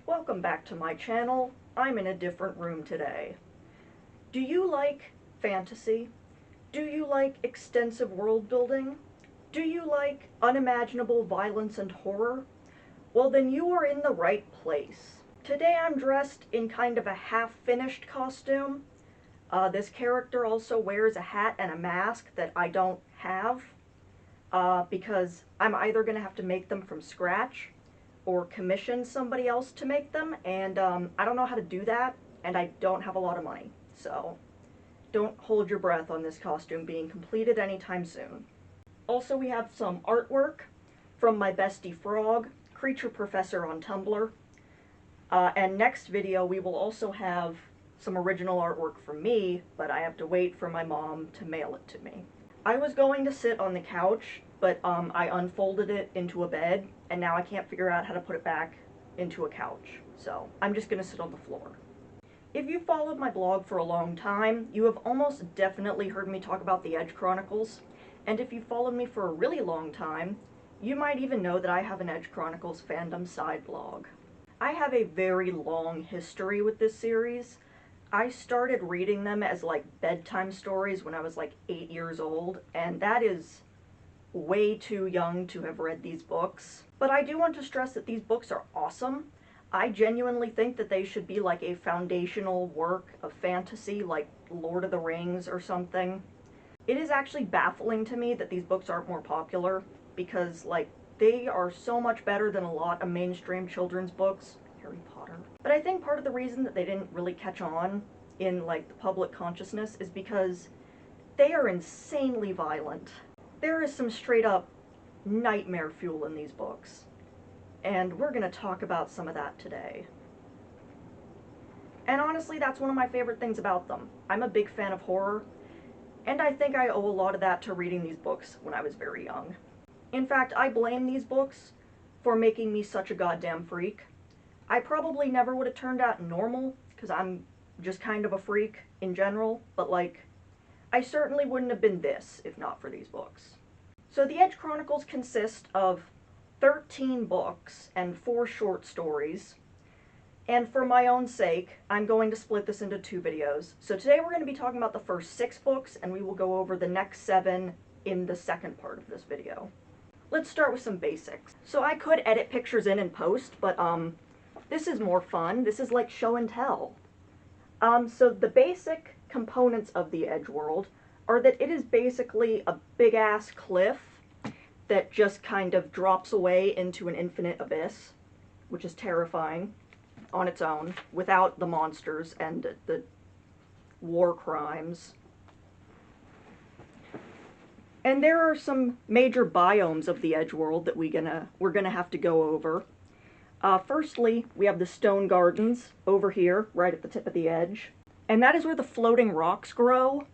Welcome back to my channel. I'm in a different room today. Do you like fantasy? Do you like extensive world building? Do you like unimaginable violence and horror? Well, then you are in the right place. Today I'm dressed in kind of a half-finished costume. This character also wears a hat and a mask that I don't have, because I'm either going to have to make them from scratch or commission somebody else to make them, and I don't know how to do that, and I don't have a lot of money, so don't hold your breath on this costume being completed anytime soon. Also, we have some artwork from my bestie Frog, Creature Professor on Tumblr, and next video we will also have some original artwork from me, but I have to wait for my mom to mail it to me. I was going to sit on the couch, but I unfolded it into a bed, and now I can't figure out how to put it back into a couch. So I'm just going to sit on the floor. If you followed my blog for a long time, you have almost definitely heard me talk about the Edge Chronicles, and if you followed me for a really long time, you might even know that I have an Edge Chronicles fandom side blog. I have a very long history with this series. I started reading them as like bedtime stories when I was like 8 years old, and that is way too young to have read these books. But I do want to stress that these books are awesome. I genuinely think that they should be like a foundational work of fantasy, like Lord of the Rings or something. It is actually baffling to me that these books aren't more popular, because like they are so much better than a lot of mainstream children's books. Harry Potter. But I think part of the reason that they didn't really catch on in like the public consciousness is because they are insanely violent. There is some straight up nightmare fuel in these books, and we're going to talk about some of that today. And honestly, that's one of my favorite things about them. I'm a big fan of horror, and I think I owe a lot of that to reading these books when I was very young. In fact, I blame these books for making me such a goddamn freak. I probably never would have turned out normal, because I'm just kind of a freak in general, but like, I certainly wouldn't have been this if not for these books. So the Edge Chronicles consist of 13 books and 4 short stories, and for my own sake, I'm going to split this into 2 videos. So today we're going to be talking about the first 6 books, and we will go over the next 7 in the second part of this video. Let's start with some basics. So I could edit pictures in and post, but this is more fun. This is like show and tell. So the basic components of the Edge world are that it is basically a big-ass cliff that just kind of drops away into an infinite abyss, which is terrifying on its own, without the monsters and the war crimes. And there are some major biomes of the Edge world that we're gonna have to go over. Firstly, we have the stone gardens over here, right at the tip of the edge. And that is where the floating rocks grow.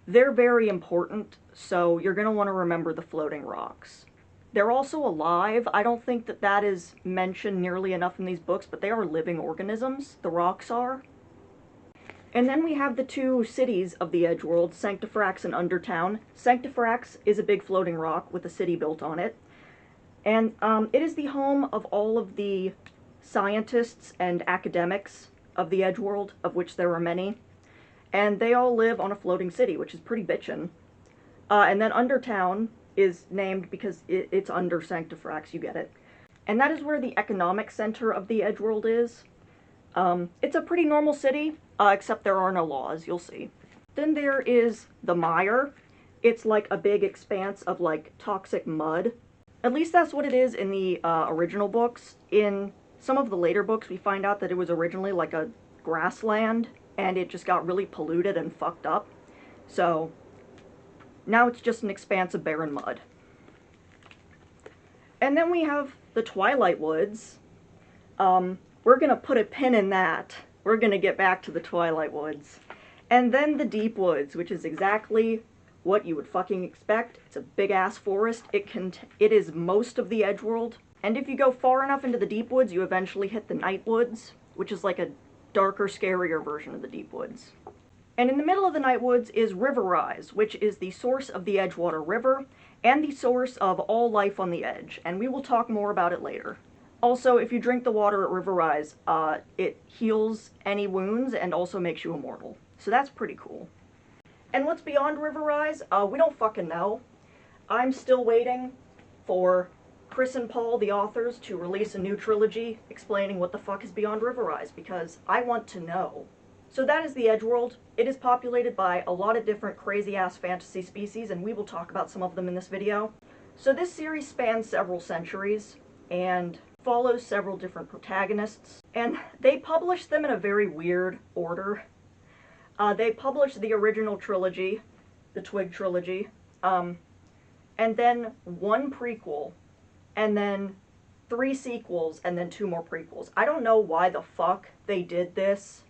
They're very important, so you're going to want to remember the floating rocks. They're also alive. I don't think that that is mentioned nearly enough in these books, but they are living organisms, the rocks are. And then we have the 2 cities of the Edge world, Sanctifrax and Undertown. Sanctifrax is a big floating rock with a city built on it. And it is the home of all of the scientists and academics of the Edge world, of which there are many. And they all live on a floating city, which is pretty bitchin'. And then Undertown is named because it's under Sanctifrax, you get it. And that is where the economic center of the Edge world is. It's a pretty normal city, except there are no laws, you'll see. Then there is the Mire. It's like a big expanse of like toxic mud. At least that's what it is in the original books. In some of the later books, we find out that it was originally like a grassland, and it just got really polluted and fucked up. So now it's just an expanse of barren mud. And then we have the Twilight Woods. We're gonna put a pin in that. We're gonna get back to the Twilight Woods. And then the Deep Woods, which is exactly what you would fucking expect. It's a big-ass forest. It is most of the Edge world. And if you go far enough into the Deep Woods, you eventually hit the Night Woods, which is like a darker, scarier version of the Deep Woods. And in the middle of the Night Woods is River Rise, which is the source of the Edgewater River, and the source of all life on the Edge, and we will talk more about it later. Also, if you drink the water at River Rise, it heals any wounds and also makes you immortal. So that's pretty cool. And what's beyond River Rise? We don't fucking know. I'm still waiting for Chris and Paul, the authors, to release a new trilogy explaining what the fuck is beyond River Rise, because I want to know. So that is the Edge World. It is populated by a lot of different crazy-ass fantasy species, and we will talk about some of them in this video. So this series spans several centuries, and follows several different protagonists, and they publish them in a very weird order. They published the original trilogy, the Twig trilogy, and then one prequel, and then 3 sequels, and then 2 more prequels. I don't know why the fuck they did this,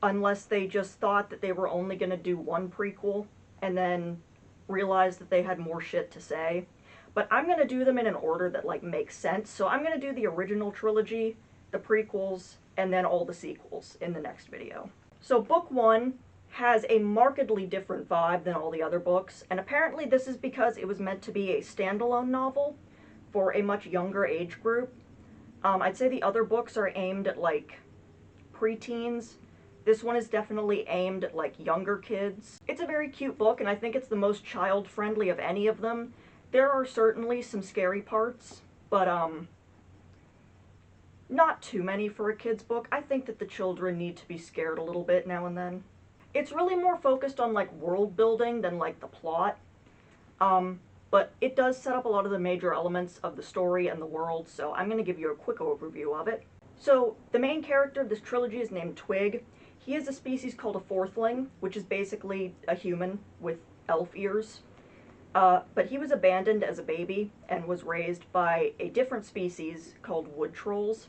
unless they just thought that they were only going to do 1 prequel, and then realized that they had more shit to say. But I'm going to do them in an order that, like, makes sense. So I'm going to do the original trilogy, the prequels, and then all the sequels in the next video. So book 1 has a markedly different vibe than all the other books, and apparently this is because it was meant to be a standalone novel for a much younger age group. I'd say the other books are aimed at, like, preteens. This one is definitely aimed at, like, younger kids. It's a very cute book, and I think it's the most child-friendly of any of them. There are certainly some scary parts, but, not too many for a kid's book. I think that the children need to be scared a little bit now and then. It's really more focused on, like, world building than, like, the plot. But it does set up a lot of the major elements of the story and the world, so I'm going to give you a quick overview of it. So, the main character of this trilogy is named Twig. He is a species called a fourthling, which is basically a human with elf ears. But he was abandoned as a baby and was raised by a different species called wood trolls.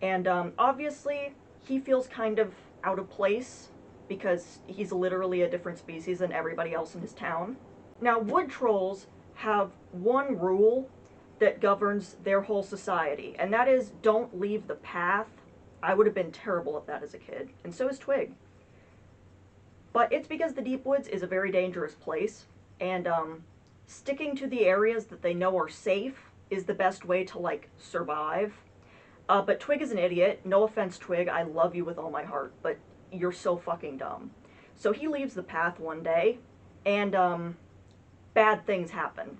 And obviously, he feels kind of out of place because he's literally a different species than everybody else in his town. Now, wood trolls have one rule that governs their whole society, and that is don't leave the path. I would have been terrible at that as a kid, and so is Twig. But it's because the Deep Woods is a very dangerous place, and sticking to the areas that they know are safe is the best way to, like, survive. But Twig is an idiot. No offense, Twig. I love you with all my heart, but you're so fucking dumb. So he leaves the path one day, and bad things happen.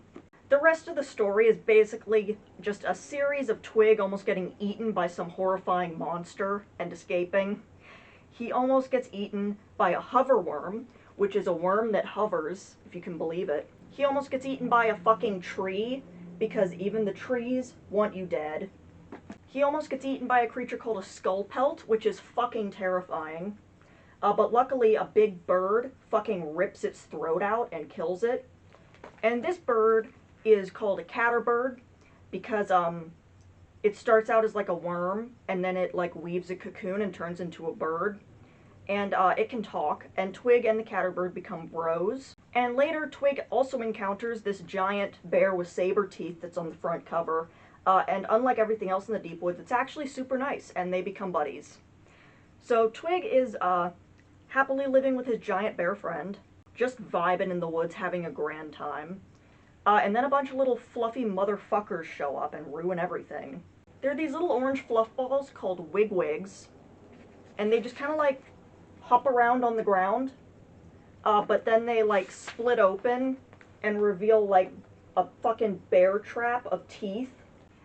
The rest of the story is basically just a series of Twig almost getting eaten by some horrifying monster and escaping. He almost gets eaten by a hoverworm, which is a worm that hovers, if you can believe it. He almost gets eaten by a fucking tree, because even the trees want you dead. He almost gets eaten by a creature called a skull pelt, which is fucking terrifying. But luckily, a big bird fucking rips its throat out and kills it. And this bird is called a catterbird because it starts out as like a worm, and then it, like, weaves a cocoon and turns into a bird. And it can talk, and Twig and the catterbird become bros. And later, Twig also encounters this giant bear with saber teeth that's on the front cover. And unlike everything else in the Deep Woods, it's actually super nice, and they become buddies. So Twig is happily living with his giant bear friend, just vibing in the woods, having a grand time. And then a bunch of little fluffy motherfuckers show up and ruin everything. They're these little orange fluff balls called wigwigs, and they just kind of, like, hop around on the ground, but then they, like, split open and reveal, like, a fucking bear trap of teeth,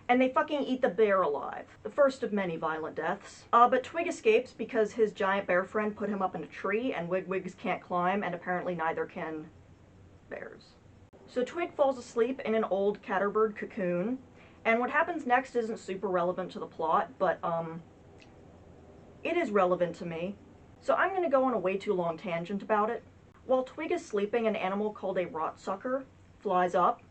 and they fucking eat the bear alive. The first of many violent deaths. But Twig escapes because his giant bear friend put him up in a tree, and wigwigs can't climb, and apparently neither can bears. So Twig falls asleep in an old catterbird cocoon, and what happens next isn't super relevant to the plot, but it is relevant to me. So I'm going to go on a way too long tangent about it. While Twig is sleeping, an animal called a rotsucker flies up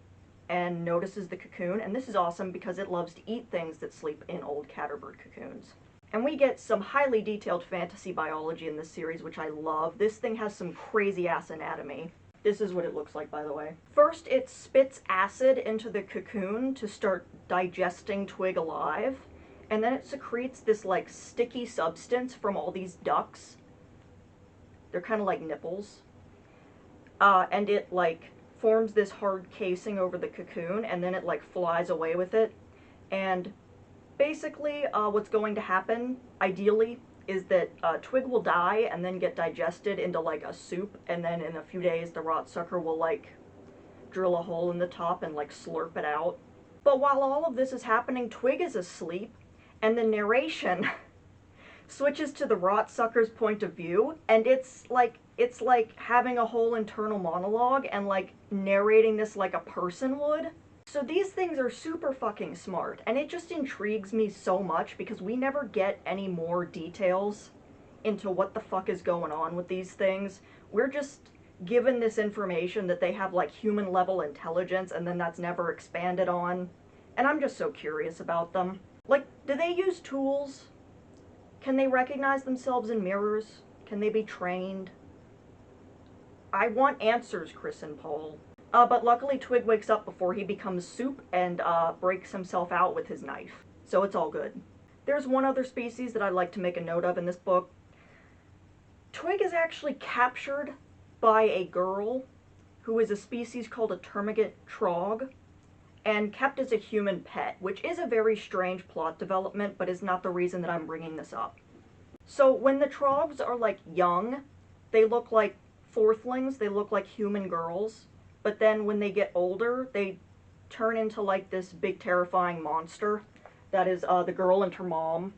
and notices the cocoon, and this is awesome because it loves to eat things that sleep in old catterbird cocoons. And we get some highly detailed fantasy biology in this series, which I love. This thing has some crazy-ass anatomy. This is what it looks like, by the way. First, it spits acid into the cocoon to start digesting Twig alive, and then it secretes this, like, sticky substance from all these ducts. They're kind of like nipples. And it, like, forms this hard casing over the cocoon, and then it, like, flies away with it. And Basically, what's going to happen, ideally, is that Twig will die and then get digested into like a soup, and then in a few days the rot sucker will like drill a hole in the top and like slurp it out. But while all of this is happening, Twig is asleep, and the narration switches to the rot sucker's point of view, and it's like having a whole internal monologue and like narrating this like a person would. So these things are super fucking smart, and it just intrigues me so much because we never get any more details into what the fuck is going on with these things. We're just given this information that they have like human level intelligence, and then that's never expanded on. And I'm just so curious about them. Like, do they use tools? Can they recognize themselves in mirrors? Can they be trained? I want answers, Chris and Paul. But luckily Twig wakes up before he becomes soup and breaks himself out with his knife. So it's all good. There's one other species that I'd like to make a note of in this book. Twig is actually captured by a girl who is a species called a termagant trog and kept as a human pet, which is a very strange plot development, but is not the reason that I'm bringing this up. So when the trogs are like young, they look like fourthlings, they look like human girls. But then when they get older, they turn into like this big terrifying monster. That is the girl and her mom.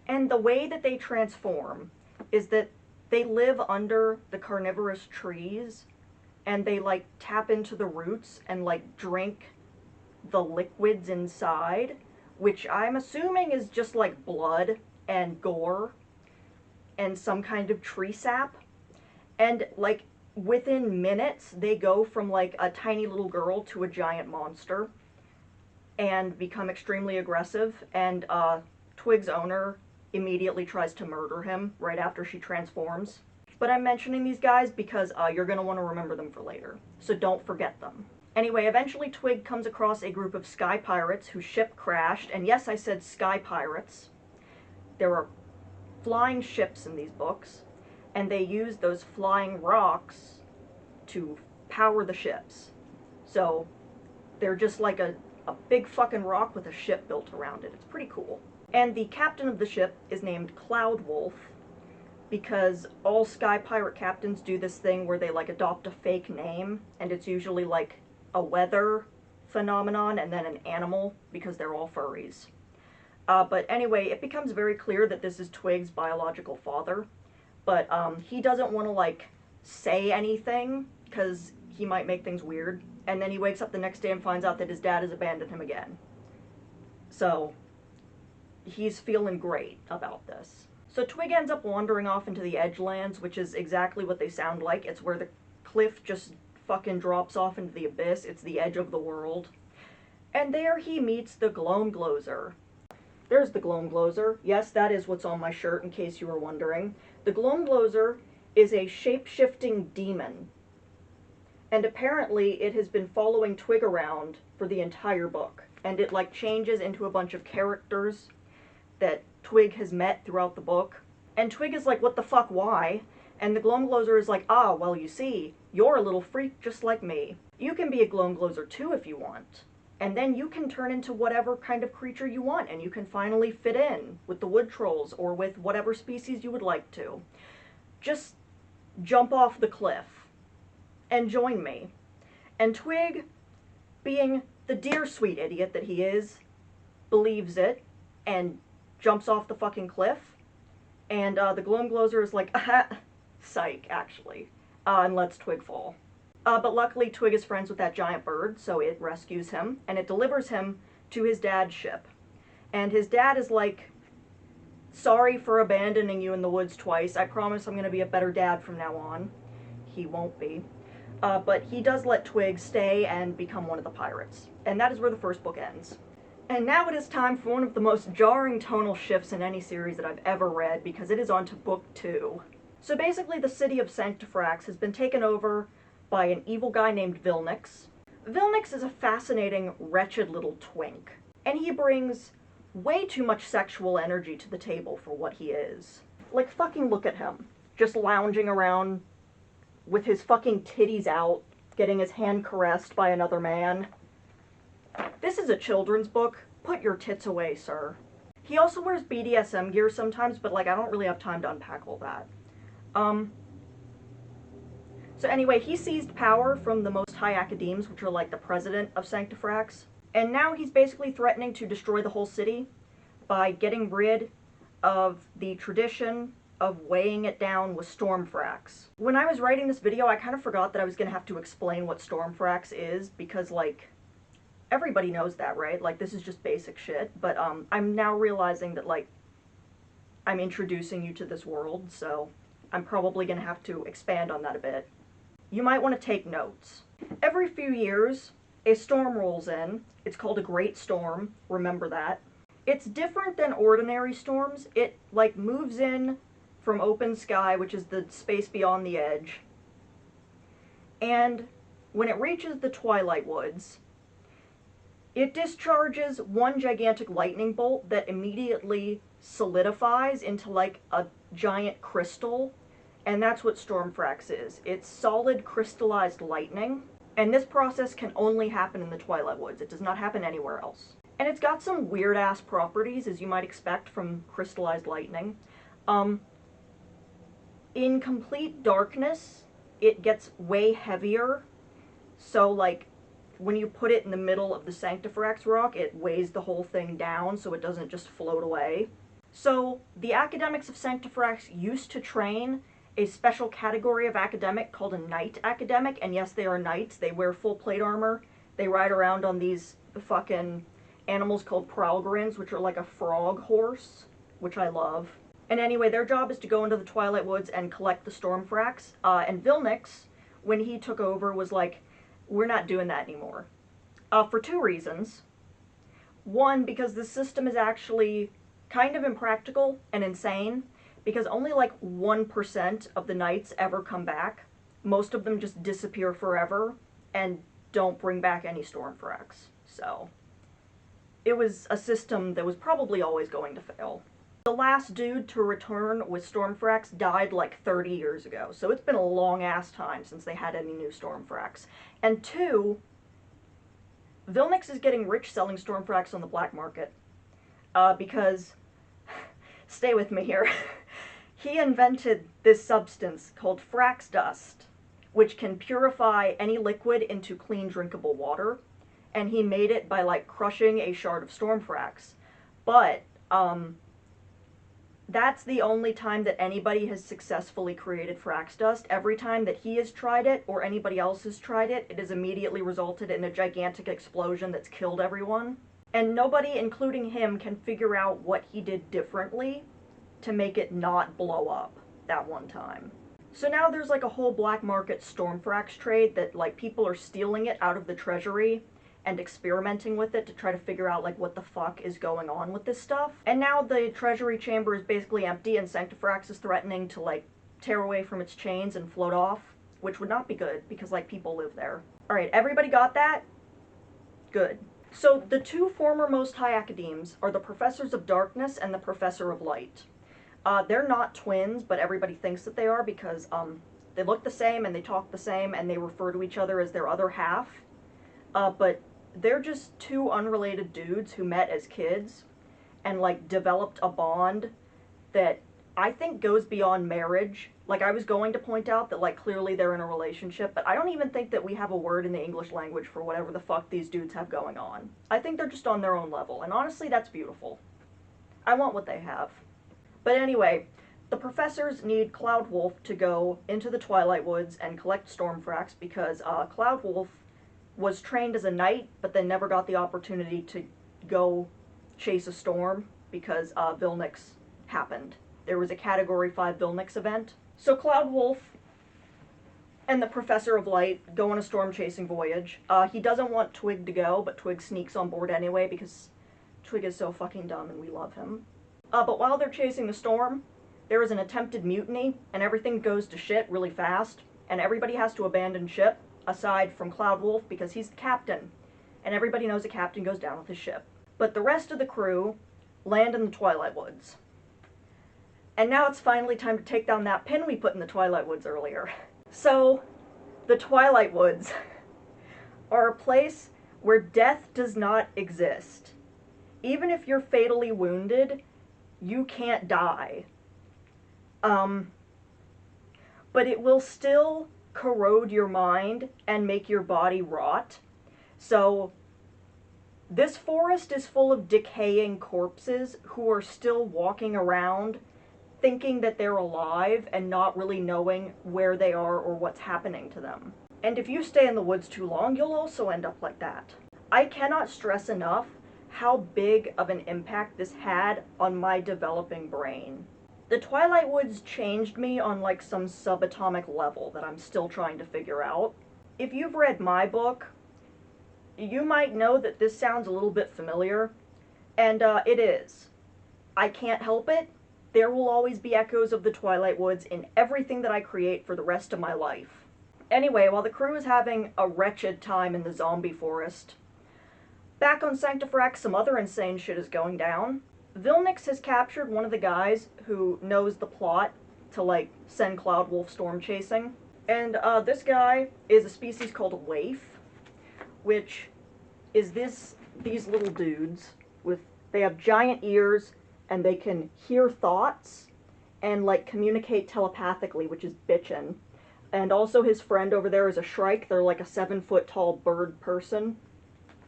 And the way that they transform is that they live under the carnivorous trees, and they like tap into the roots and like drink the liquids inside, which I'm assuming is just like blood and gore and some kind of tree sap. And like within minutes they go from like a tiny little girl to a giant monster and become extremely aggressive, and Twig's owner immediately tries to murder him right after she transforms. But I'm mentioning these guys because you're going to want to remember them for later, so don't forget them. Anyway, eventually Twig comes across a group of sky pirates whose ship crashed, and yes, I said sky pirates. There are flying ships in these books, and they use those flying rocks to power the ships. So they're just like a big fucking rock with a ship built around it. It's pretty cool. And the captain of the ship is named Cloud Wolf, because all sky pirate captains do this thing where they like adopt a fake name, and it's usually like a weather phenomenon and then an animal, because they're all furries. But anyway, it becomes very clear that this is Twig's biological father, but he doesn't want to like say anything because he might make things weird, and then he wakes up the next day and finds out that his dad has abandoned him again. So he's feeling great about this. So Twig ends up wandering off into the Edgelands, which is exactly what they sound like. It's where the cliff just fucking drops off into the abyss. It's the edge of the world. And there he meets the Gloamglozer. There's the Gloamglozer. Yes, that is what's on my shirt, in case you were wondering. The Gloamglozer is a shape-shifting demon. And apparently it has been following Twig around for the entire book. And it like changes into a bunch of characters that Twig has met throughout the book. And Twig is like, what the fuck, why? And the Gloamglozer is like, ah, well, you see, you're a little freak just like me. You can be a Gloamglozer too if you want. And then you can turn into whatever kind of creature you want, and you can finally fit in with the wood trolls or with whatever species you would like to. Just jump off the cliff and join me. And Twig, being the dear sweet idiot that he is, believes it and jumps off the fucking cliff. And the Gloamglozer is like, aha, psych, actually, and lets Twig fall. But luckily Twig is friends with that giant bird, so it rescues him, and it delivers him to his dad's ship. And his dad is like, sorry for abandoning you in the woods twice. I promise I'm going to be a better dad from now on. He won't be. But he does let Twig stay and become one of the pirates. And that is where the first book ends. And now it is time for one of the most jarring tonal shifts in any series that I've ever read, because it is on to book 2. So basically the city of Sanctifrax has been taken over by an evil guy named Vilnix. Vilnix is a fascinating, wretched little twink, and he brings way too much sexual energy to the table for what he is. Like, fucking look at him, just lounging around with his fucking titties out, getting his hand caressed by another man. This is a children's book. Put your tits away, sir. He also wears BDSM gear sometimes, but like I don't really have time to unpack all that. So anyway, he seized power from the Most High Academes, which are like the president of Sanctifrax, and now he's basically threatening to destroy the whole city by getting rid of the tradition of weighing it down with Stormfrax. When I was writing this video, I kind of forgot that I was going to have to explain what Stormfrax is, because like, everybody knows that, right? Like, this is just basic shit, but I'm now realizing that like, I'm introducing you to this world, so I'm probably going to have to expand on that a bit. You might want to take notes. Every few years, a storm rolls in. It's called a great storm, remember that. It's different than ordinary storms. It like moves in from open sky, which is the space beyond the edge. And when it reaches the Twilight Woods, it discharges one gigantic lightning bolt that immediately solidifies into like a giant crystal. And that's what Stormfrax is. It's solid crystallized lightning. And this process can only happen in the Twilight Woods. It does not happen anywhere else. And it's got some weird-ass properties, as you might expect from crystallized lightning. In complete darkness, it gets way heavier. So, like, when you put it in the middle of the Sanctifrax rock, it weighs the whole thing down so it doesn't just float away. So, the academics of Sanctifrax used to train a special category of academic called a knight academic, and yes, they are knights. They wear full plate armor. They ride around on these fucking animals called prowlgrins, which are like a frog horse, which I love. And anyway, their job is to go into the Twilight Woods and collect the Stormfrax. And Vilnix, when he took over, was like, we're not doing that anymore. For two reasons. One, because the system is actually kind of impractical and insane, because only like 1% of the knights ever come back. Most of them just disappear forever and don't bring back any Stormfrax. So, it was a system that was probably always going to fail. The last dude to return with Stormfrax died like 30 years ago, so it's been a long-ass time since they had any new Stormfrax. And two, Vilnix is getting rich selling Stormfrax on the black market. Because, stay with me here, he invented this substance called Frax dust, which can purify any liquid into clean drinkable water, and he made it by like crushing a shard of Stormfrax. But that's the only time that anybody has successfully created Frax dust. Every time that he has tried it, or anybody else has tried it, it has immediately resulted in a gigantic explosion that's killed everyone. And nobody, including him, can figure out what he did differently to make it not blow up that one time. So now there's like a whole black market Stormfrax trade that like people are stealing it out of the treasury and experimenting with it to try to figure out like what the fuck is going on with this stuff. And now the treasury chamber is basically empty and Sanctifrax is threatening to like tear away from its chains and float off, which would not be good because like people live there. Alright, everybody got that? Good. So the two former Most High Academes are the Professors of Darkness and the Professor of Light. They're not twins, but everybody thinks that they are because they look the same and they talk the same and they refer to each other as their other half. But they're just two unrelated dudes who met as kids and like developed a bond that I think goes beyond marriage. Like, I was going to point out that like clearly they're in a relationship, but I don't even think that we have a word in the English language for whatever the fuck these dudes have going on. I think they're just on their own level, and honestly that's beautiful. I want what they have. But anyway, the professors need Cloudwolf to go into the Twilight Woods and collect Stormfrax because Cloudwolf was trained as a knight, but then never got the opportunity to go chase a storm because Vilnix happened. There was a Category 5 Vilnix event. So Cloudwolf and the Professor of Light go on a storm chasing voyage. He doesn't want Twig to go, but Twig sneaks on board anyway because Twig is so fucking dumb and we love him. But while they're chasing the storm, there is an attempted mutiny, and everything goes to shit really fast, and everybody has to abandon ship, aside from Cloudwolf, because he's the captain, and everybody knows a captain goes down with his ship. But the rest of the crew land in the Twilight Woods. And now it's finally time to take down that pin we put in the Twilight Woods earlier. So, the Twilight Woods are a place where death does not exist. Even if you're fatally wounded, you can't die. But it will still corrode your mind and make your body rot. So this forest is full of decaying corpses who are still walking around thinking that they're alive and not really knowing where they are or what's happening to them. And if you stay in the woods too long, you'll also end up like that. I cannot stress enough how big of an impact this had on my developing brain. The Twilight Woods changed me on like some subatomic level that I'm still trying to figure out. If you've read my book, you might know that this sounds a little bit familiar, and it is. I can't help it. There will always be echoes of the Twilight Woods in everything that I create for the rest of my life. Anyway, while the crew is having a wretched time in the zombie forest, back on Sanctifrax, some other insane shit is going down. Vilnix has captured one of the guys who knows the plot to, like, send Cloudwolf storm chasing. And this guy is a species called a waif, which is these little dudes they have giant ears, and they can hear thoughts and, like, communicate telepathically, which is bitchin'. And also his friend over there is a shrike. They're like a 7-foot-tall bird person.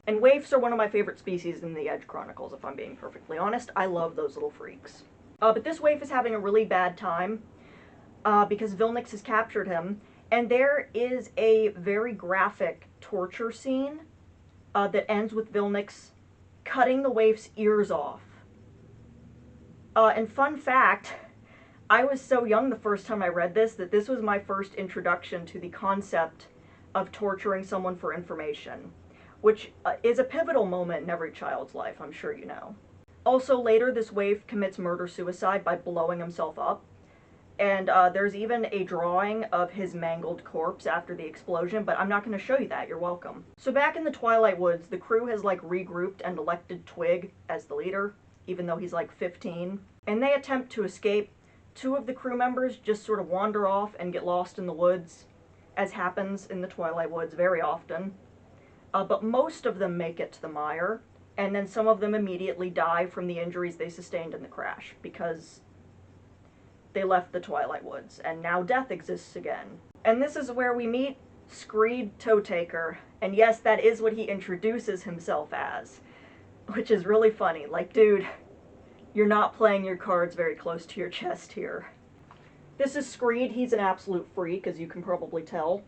And waifs are one of my favorite species in the Edge Chronicles, if I'm being perfectly honest. I love those little freaks. But this waif is having a really bad time because Vilnix has captured him. And there is a very graphic torture scene that ends with Vilnix cutting the waif's ears off. And fun fact, I was so young the first time I read this that this was my first introduction to the concept of torturing someone for information, which is a pivotal moment in every child's life, I'm sure you know. Also later, this waif commits murder-suicide by blowing himself up, and there's even a drawing of his mangled corpse after the explosion, but I'm not going to show you that, you're welcome. So back in the Twilight Woods, the crew has like regrouped and elected Twig as the leader, even though he's like 15, and they attempt to escape. 2 of the crew members just sort of wander off and get lost in the woods, as happens in the Twilight Woods very often. But most of them make it to the mire, and then some of them immediately die from the injuries they sustained in the crash, because they left the Twilight Woods, and now death exists again. And this is where we meet Screed Toetaker, and yes, that is what he introduces himself as, which is really funny. Like, dude, you're not playing your cards very close to your chest here. This is Screed. He's an absolute freak, as you can probably tell.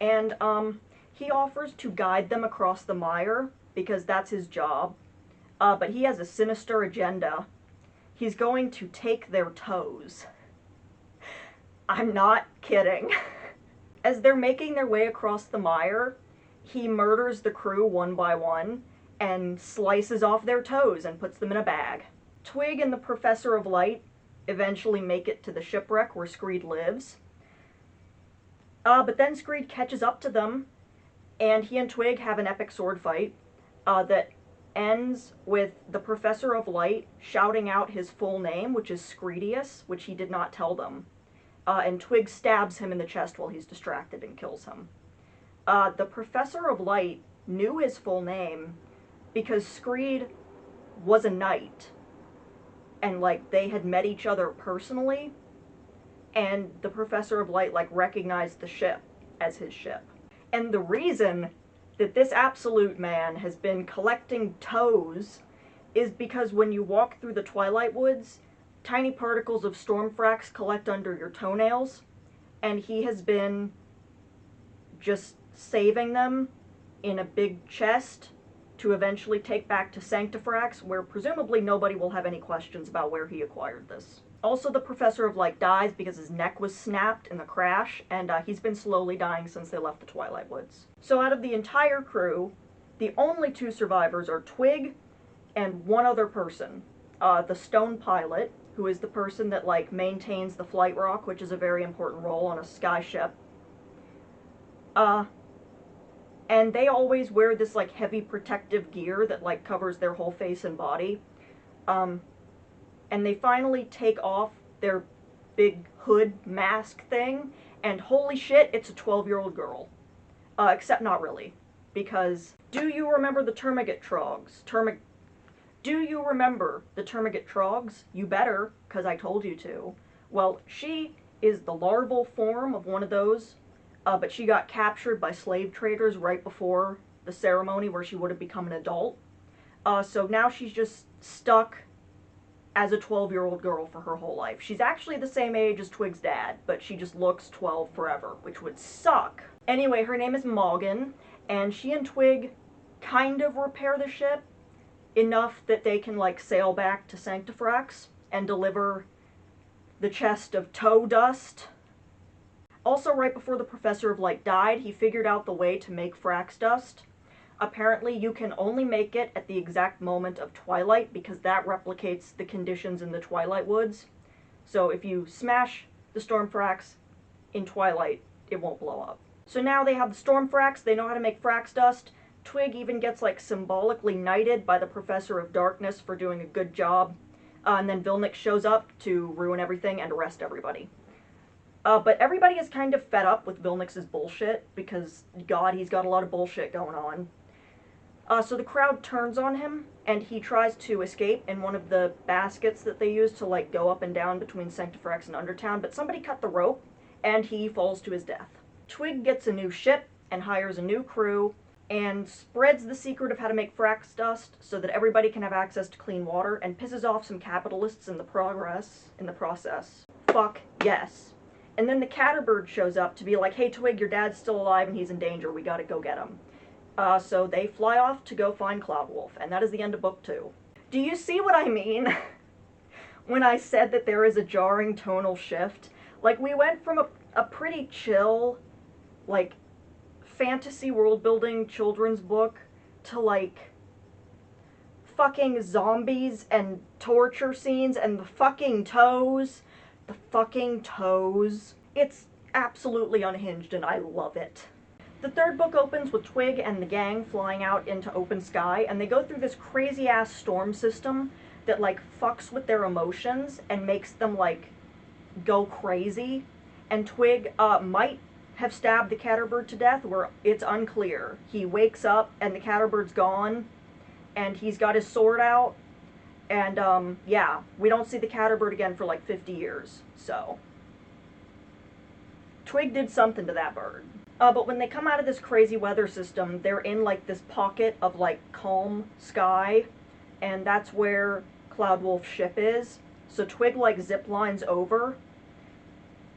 And, he offers to guide them across the mire, because that's his job. But he has a sinister agenda. He's going to take their toes. I'm not kidding. As they're making their way across the mire, he murders the crew one by one, and slices off their toes and puts them in a bag. Twig and the Professor of Light eventually make it to the shipwreck where Screed lives. But then Screed catches up to them, and he and Twig have an epic sword fight that ends with the Professor of Light shouting out his full name, which is Screedius, which he did not tell them. And Twig stabs him in the chest while he's distracted and kills him. The Professor of Light knew his full name because Screed was a knight, and like they had met each other personally, and the Professor of Light like recognized the ship as his ship. And the reason that this absolute man has been collecting toes is because when you walk through the Twilight Woods, tiny particles of Stormfrax collect under your toenails, and he has been just saving them in a big chest to eventually take back to Sanctifrax, where presumably nobody will have any questions about where he acquired this. Also, the Professor of Light dies because his neck was snapped in the crash, and he's been slowly dying since they left the Twilight Woods. So out of the entire crew, the only 2 survivors are Twig and one other person, the Stone Pilot, who is the person that like maintains the flight rock, which is a very important role on a sky ship. And they always wear this like heavy protective gear that like covers their whole face and body. And they finally take off their big hood mask thing, and holy shit, it's a 12-year-old girl. Except not really, because do you remember the Termagant Trogs? Do you remember the Termagant Trogs? You better, because I told you to. Well, she is the larval form of one of those, but she got captured by slave traders right before the ceremony where she would have become an adult. So now she's just stuck as a 12-year-old girl for her whole life. She's actually the same age as Twig's dad, but she just looks 12 forever, which would suck. Anyway, her name is Morgan, and she and Twig kind of repair the ship enough that they can, like, sail back to Sanctifrax and deliver the chest of tow dust. Also, right before the Professor of Light died, he figured out the way to make Frax dust. Apparently, you can only make it at the exact moment of twilight, because that replicates the conditions in the Twilight Woods. So if you smash the Stormfrax in twilight, it won't blow up. So now they have the Stormfrax, they know how to make Frax dust. Twig even gets, like, symbolically knighted by the Professor of Darkness for doing a good job. And then Vilnick shows up to ruin everything and arrest everybody. But everybody is kind of fed up with Vilnick's bullshit, because, God, he's got a lot of bullshit going on. So the crowd turns on him, and he tries to escape in one of the baskets that they use to, like, go up and down between Sanctifrax and Undertown, but somebody cut the rope, and he falls to his death. Twig gets a new ship, and hires a new crew, and spreads the secret of how to make Frax dust so that everybody can have access to clean water, and pisses off some capitalists in the process. Fuck yes. And then the Caterbird shows up to be like, hey Twig, your dad's still alive and he's in danger, we gotta go get him. So they fly off to go find Cloudwolf, and that is the end of book 2. Do you see what I mean when I said that there is a jarring tonal shift? Like, we went from a pretty chill, like, fantasy world-building children's book to, like, fucking zombies and torture scenes and the fucking toes. The fucking toes. It's absolutely unhinged and I love it. The third book opens with Twig and the gang flying out into open sky, and they go through this crazy-ass storm system that, like, fucks with their emotions and makes them, like, go crazy. And Twig might have stabbed the Caterbird to death, where it's unclear. He wakes up and the Caterbird's gone, and he's got his sword out, and yeah, we don't see the Caterbird again for like 50 years, so Twig did something to that bird. But when they come out of this crazy weather system, they're in, like, this pocket of, like, calm sky, and that's where Cloudwolf's ship is. So Twig, like, zip lines over,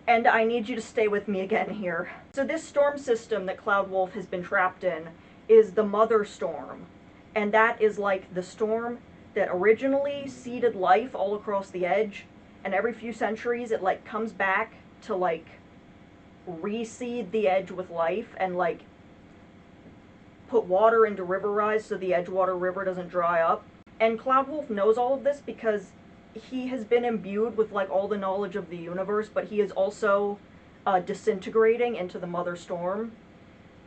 and I need you to stay with me again here. So this storm system that Cloudwolf has been trapped in is the Mother Storm, and that is, like, the storm that originally seeded life all across the Edge, and every few centuries it, like, comes back to, like, reseed the Edge with life and, like, put water into River Rise so the Edgewater River doesn't dry up. And Cloudwolf knows all of this because he has been imbued with, like, all the knowledge of the universe, but he is also disintegrating into the Mother Storm,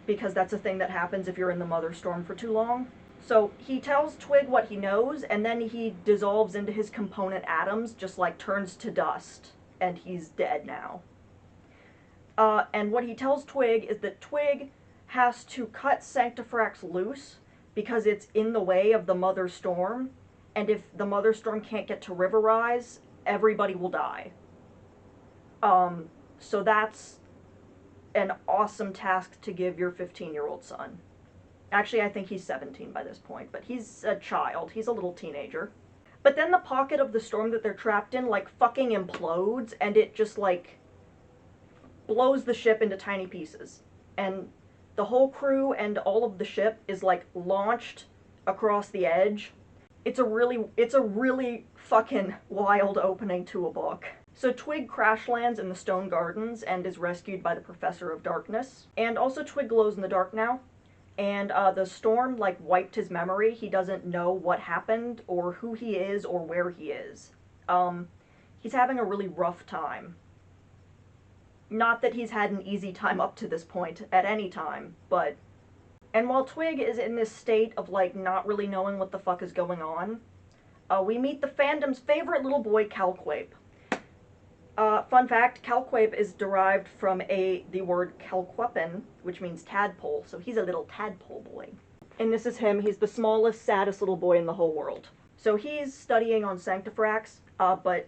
because that's a thing that happens if you're in the Mother Storm for too long. So he tells Twig what he knows, and then he dissolves into his component atoms, just, like, turns to dust, and he's dead now. And what he tells Twig is that Twig has to cut Sanctifrax loose because it's in the way of the Mother Storm, and if the Mother Storm can't get to River Rise, everybody will die. So that's an awesome task to give your 15-year-old son. Actually, I think he's 17 by this point, but he's a child. He's a little teenager. But then the pocket of the storm that they're trapped in, like, fucking implodes, and it just, like, blows the ship into tiny pieces. And the whole crew and all of the ship is, like, launched across the Edge. It's a really fucking wild opening to a book. So Twig crash lands in the Stone Gardens and is rescued by the Professor of Darkness. And also Twig glows in the dark now. And the storm, like, wiped his memory. He doesn't know what happened or who he is or where he is. He's having a really rough time. Not that he's had an easy time up to this point at any time, but... And while Twig is in this state of, like, not really knowing what the fuck is going on, we meet the fandom's favorite little boy, Calquape. Fun fact, Calquape is derived from the word Calquepen, which means tadpole, so he's a little tadpole boy. And this is him, he's the smallest, saddest little boy in the whole world. So he's studying on Sanctifrax, but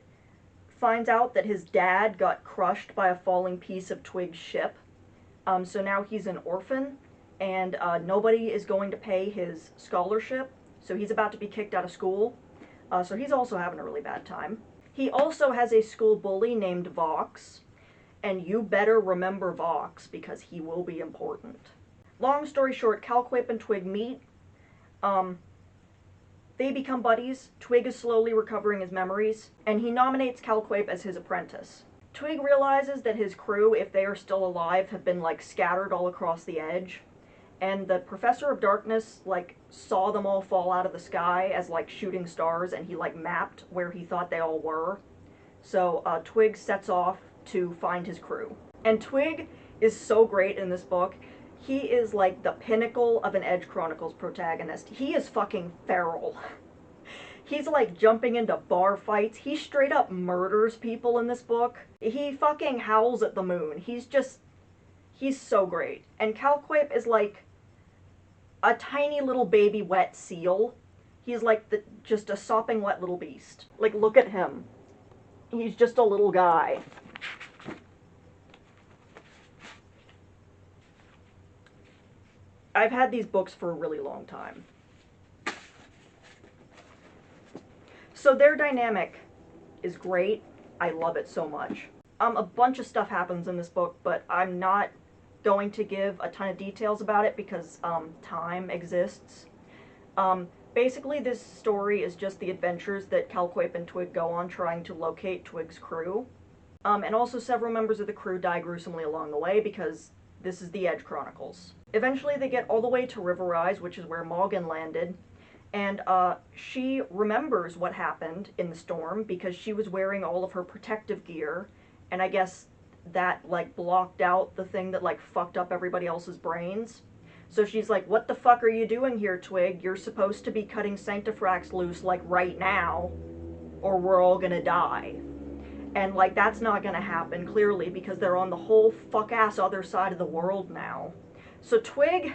finds out that his dad got crushed by a falling piece of Twig's ship. So now he's an orphan, and nobody is going to pay his scholarship, so he's about to be kicked out of school. So he's also having a really bad time. He also has a school bully named Vox, and you better remember Vox, because he will be important. Long story short, Calquape and Twig meet. They become buddies. Twig is slowly recovering his memories, and he nominates Calquape as his apprentice. Twig realizes that his crew, if they are still alive, have been, like, scattered all across the edge, and the Professor of Darkness, like, saw them all fall out of the sky as, like, shooting stars, and he, like, mapped where he thought they all were. So, Twig sets off to find his crew. And Twig is so great in this book. He is, like, the pinnacle of an Edge Chronicles protagonist. He is fucking feral. He's, like, jumping into bar fights. He straight up murders people in this book. He fucking howls at the moon. He's so great. And Calquape is, like, a tiny little baby wet seal. He's like just a sopping wet little beast. Like, look at him. He's just a little guy. I've had these books for a really long time. So their dynamic is great. I love it so much. A bunch of stuff happens in this book, but I'm not going to give a ton of details about it because time exists. Basically, this story is just the adventures that Calquape and Twig go on trying to locate Twig's crew. And also several members of the crew die gruesomely along the way because this is the Edge Chronicles. Eventually they get all the way to River Rise, which is where Morgan landed, and she remembers what happened in the storm because she was wearing all of her protective gear, and I guess that, like, blocked out the thing that, like, fucked up everybody else's brains. So she's like, what the fuck are you doing here, Twig? You're supposed to be cutting Sanctifrax loose, like, right now, or we're all gonna die. And, like, that's not gonna happen, clearly, because they're on the whole fuck-ass other side of the world now. So Twig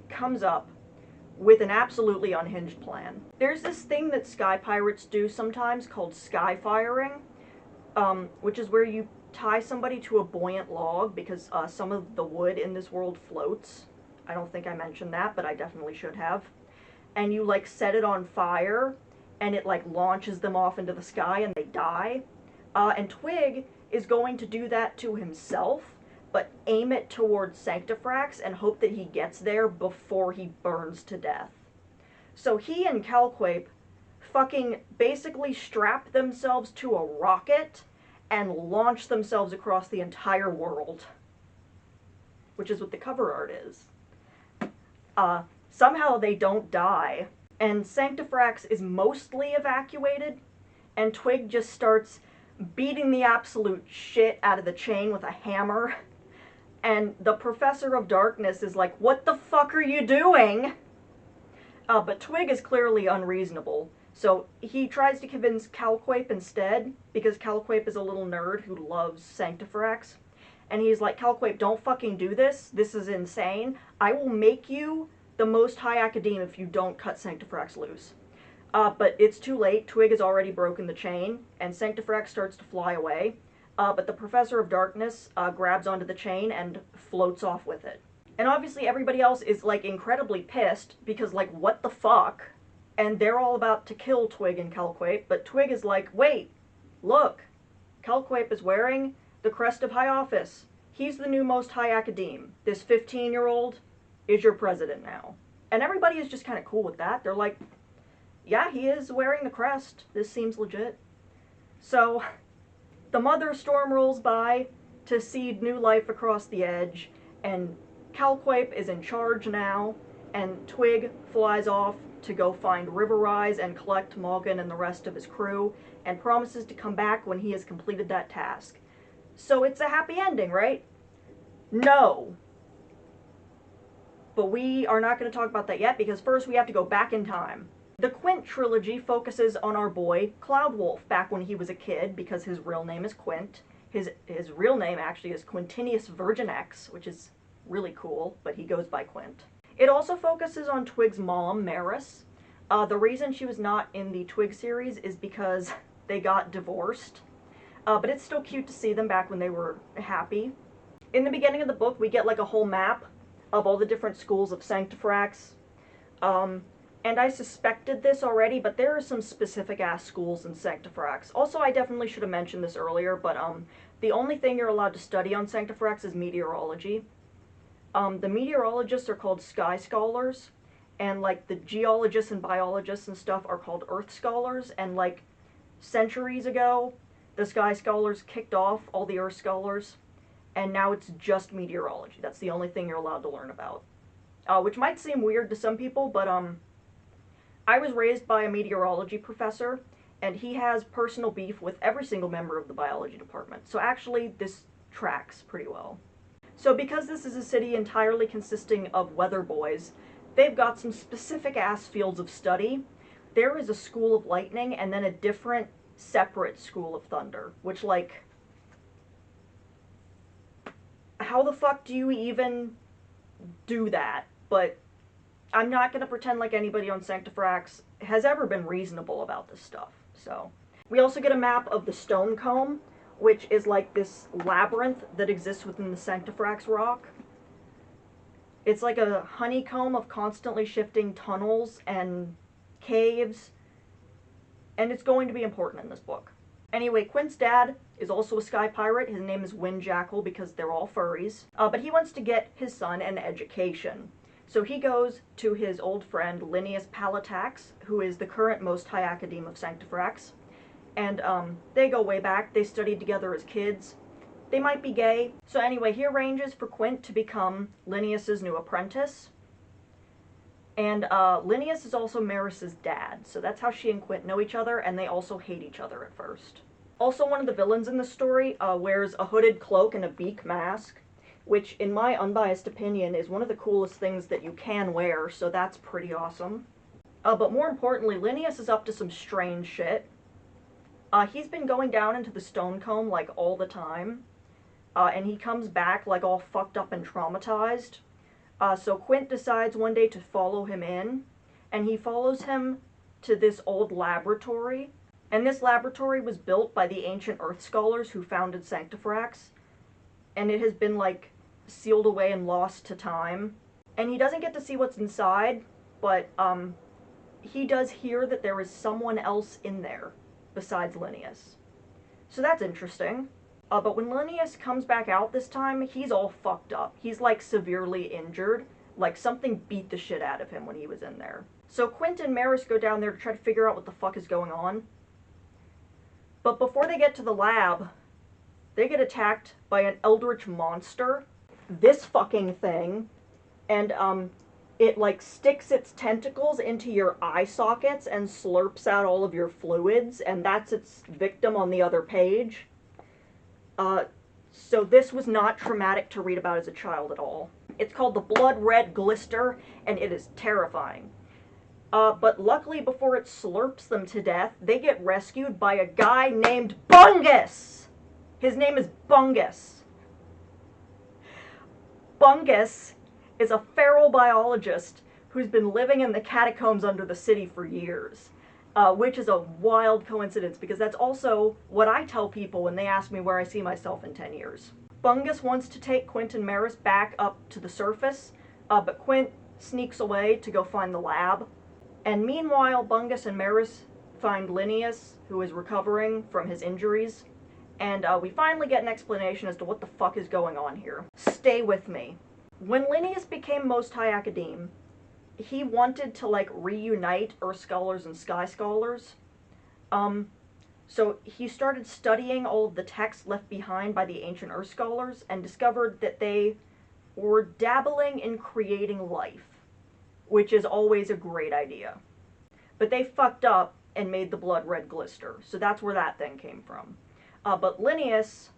comes up with an absolutely unhinged plan. There's this thing that sky pirates do sometimes called sky firing, which is where you tie somebody to a buoyant log because some of the wood in this world floats. I don't think I mentioned that, but I definitely should have. And you, like, set it on fire, and it, like, launches them off into the sky, and they die. And Twig is going to do that to himself, but aim it towards Sanctifrax and hope that he gets there before he burns to death. So he and Calquape fucking basically strap themselves to a rocket and launch themselves across the entire world. Which is what the cover art is. Somehow they don't die, and Sanctifrax is mostly evacuated, and Twig just starts beating the absolute shit out of the chain with a hammer, and the Professor of Darkness is like, what the fuck are you doing? But Twig is clearly unreasonable, so he tries to convince Calquape instead, because Calquape is a little nerd who loves Sanctifrax. And he's like, Calquape, don't fucking do this. This is insane. I will make you the Most High Academe if you don't cut Sanctifrax loose. But it's too late. Twig has already broken the chain, and Sanctifrax starts to fly away. But the Professor of Darkness grabs onto the chain and floats off with it. And obviously everybody else is, like, incredibly pissed, because, like, what the fuck? And they're all about to kill Twig and Calquape, but Twig is like, wait, look, Calquape is wearing the crest of high office. He's the new Most High Academe. This 15-year-old is your president now. And everybody is just kind of cool with that. They're like, yeah, he is wearing the crest. This seems legit. So, the Mother Storm rolls by to seed new life across the edge, and Calquape is in charge now, and Twig flies off to go find River Rise and collect Morgan and the rest of his crew, and promises to come back when he has completed that task. So it's a happy ending, right? No. But we are not going to talk about that yet, because first we have to go back in time. The Quint trilogy focuses on our boy, Cloudwolf, back when he was a kid, because his real name is Quint, His real name actually is Quintinius Virginex, which is really cool, but he goes by Quint. It also focuses on Twig's mom, Maris. The reason she was not in the Twig series is because they got divorced. But it's still cute to see them back when they were happy. In the beginning of the book, we get like a whole map of all the different schools of Sanctifrax. And I suspected this already, but there are some specific-ass schools in Sanctifrax. Also, I definitely should have mentioned this earlier, but the only thing you're allowed to study on Sanctifrax is meteorology. The meteorologists are called sky scholars, and like the geologists and biologists and stuff are called earth scholars, and like centuries ago, the sky scholars kicked off all the earth scholars, and now it's just meteorology. That's the only thing you're allowed to learn about. Which might seem weird to some people, but I was raised by a meteorology professor, and he has personal beef with every single member of the biology department. So actually, this tracks pretty well. So because this is a city entirely consisting of weather boys, they've got some specific-ass fields of study. There is a school of lightning, and then a different, separate school of thunder, which, like, how the fuck do you even do that? But I'm not going to pretend like anybody on Sanctifrax has ever been reasonable about this stuff. So we also get a map of the Stone Comb, which is like this labyrinth that exists within the Sanctifrax rock. It's like a honeycomb of constantly shifting tunnels and caves, and it's going to be important in this book. Anyway, Quint's dad is also a sky pirate. His name is Windjackal because they're all furries. But he wants to get his son an education. So he goes to his old friend Linnaeus Palatax, who is the current Most High Academe of Sanctifrax. And they go way back. They studied together as kids. They might be gay. So anyway, he arranges for Quint to become Linnaeus's new apprentice. And Linnaeus is also Maris's dad. So that's how she and Quint know each other, and they also hate each other at first. Also, one of the villains in the story wears a hooded cloak and a beak mask, which, in my unbiased opinion, is one of the coolest things that you can wear, so that's pretty awesome. But more importantly, Linnaeus is up to some strange shit. He's been going down into the Stone Comb, like, all the time. And he comes back, like, all fucked up and traumatized. So Quint decides one day to follow him in, and he follows him to this old laboratory. And this laboratory was built by the ancient Earth Scholars who founded Sanctifrax. And it has been, like, sealed away and lost to time. And he doesn't get to see what's inside, but he does hear that there is someone else in there besides Linnaeus. So that's interesting. But when Linnaeus comes back out this time, he's all fucked up. He's, like, severely injured. Like, something beat the shit out of him when he was in there. So Quint and Maris go down there to try to figure out what the fuck is going on. But before they get to the lab, they get attacked by an eldritch monster. This fucking thing. And, it, like, sticks its tentacles into your eye sockets and slurps out all of your fluids, and that's its victim on the other page. So this was not traumatic to read about as a child at all. It's called the Blood Red Glister, and it is terrifying. But luckily, before it slurps them to death, they get rescued by a guy named Bungus! His name is Bungus. Bungus is a feral biologist who's been living in the catacombs under the city for years. Which is a wild coincidence, because that's also what I tell people when they ask me where I see myself in 10 years. Bungus wants to take Quint and Maris back up to the surface, but Quint sneaks away to go find the lab. And meanwhile, Bungus and Maris find Linnaeus, who is recovering from his injuries, and we finally get an explanation as to what the fuck is going on here. Stay with me. When Linnaeus became Most High Academe, he wanted to, like, reunite Earth Scholars and Sky Scholars. So he started studying all of the texts left behind by the ancient Earth Scholars and discovered that they were dabbling in creating life, which is always a great idea. But they fucked up and made the Blood Red Glister, so that's where that thing came from. But Linnaeus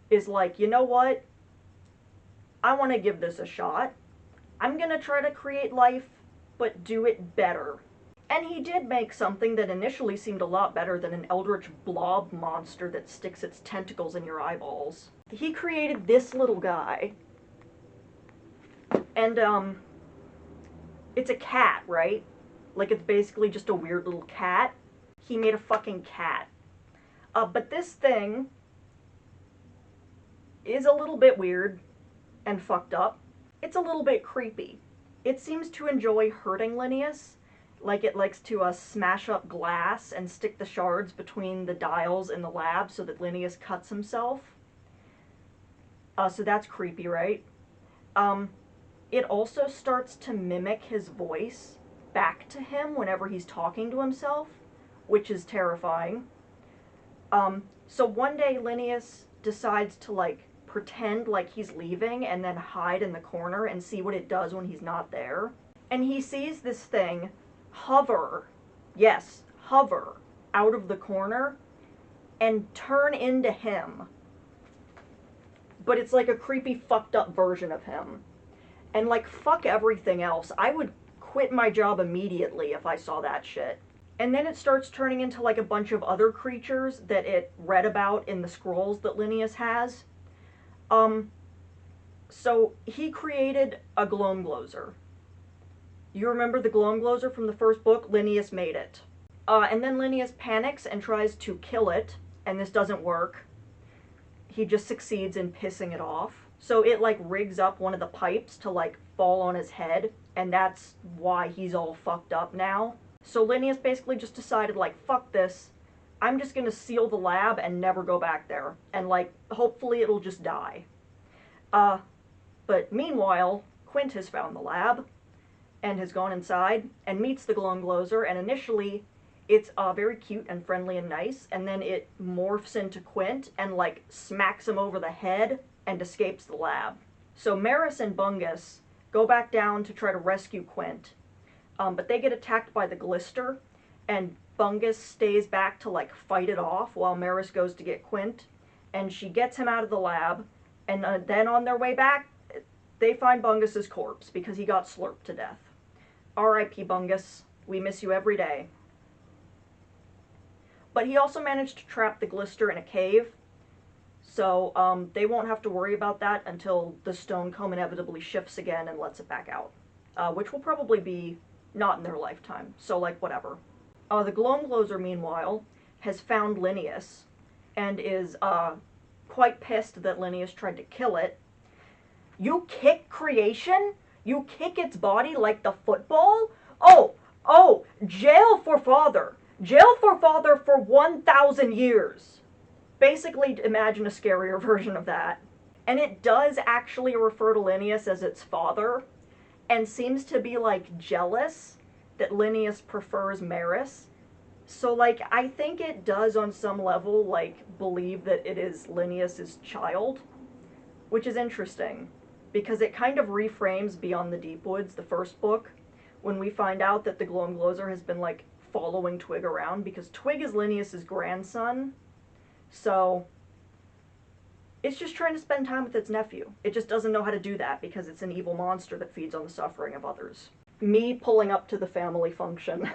is like, you know what? I want to give this a shot. I'm gonna try to create life, but do it better. And he did make something that initially seemed a lot better than an eldritch blob monster that sticks its tentacles in your eyeballs. He created this little guy. And, it's a cat, right? Like, it's basically just a weird little cat. He made a fucking cat. But this thing is a little bit weird and fucked up. It's a little bit creepy. It seems to enjoy hurting Linnaeus. Like, it likes to smash up glass and stick the shards between the dials in the lab so that Linnaeus cuts himself. So that's creepy, right? It also starts to mimic his voice back to him whenever he's talking to himself, which is terrifying. So one day Linnaeus decides to, like, pretend like he's leaving and then hide in the corner and see what it does when he's not there. And he sees this thing hover, yes, hover, out of the corner and turn into him. But it's like a creepy, fucked up version of him. And, like, fuck everything else. I would quit my job immediately if I saw that shit. And then it starts turning into, like, a bunch of other creatures that it read about in the scrolls that Linnaeus has. So he created a Gloamglozer. You remember the Gloamglozer from the first book? Linnaeus made it. And then Linnaeus panics and tries to kill it, and this doesn't work. He just succeeds in pissing it off. So it, like, rigs up one of the pipes to, like, fall on his head, and that's why he's all fucked up now. So Linnaeus basically just decided, like, fuck this. I'm just gonna seal the lab and never go back there. And, like, hopefully it'll just die. But meanwhile, Quint has found the lab, and has gone inside, and meets the Gloamglozer, and initially, it's very cute and friendly and nice, and then it morphs into Quint, and, like, smacks him over the head, and escapes the lab. So Maris and Bungus go back down to try to rescue Quint, but they get attacked by the Glister, and Bungus stays back to, like, fight it off while Maris goes to get Quint, and she gets him out of the lab, and then on their way back, they find Bungus's corpse because he got slurped to death. R.I.P. Bungus, we miss you every day. But he also managed to trap the Glister in a cave, so they won't have to worry about that until the stone comb inevitably shifts again and lets it back out, which will probably be not in their lifetime, so, like, whatever. The Gloamglozer, meanwhile, has found Linnaeus, and is quite pissed that Linnaeus tried to kill it. You kick creation? You kick its body like the football? Oh, jail for father. Jail for father for 1,000 years. Basically, imagine a scarier version of that. And it does actually refer to Linnaeus as its father, and seems to be, like, jealous that Linnaeus prefers Maris. So, like, I think it does on some level, like, believe that it is Linnaeus's child, which is interesting, because it kind of reframes Beyond the Deep Woods, the first book, when we find out that the Gloamglozer has been, like, following Twig around, because Twig is Linnaeus's grandson, so it's just trying to spend time with its nephew. It just doesn't know how to do that because it's an evil monster that feeds on the suffering of others. Me pulling up to the family function.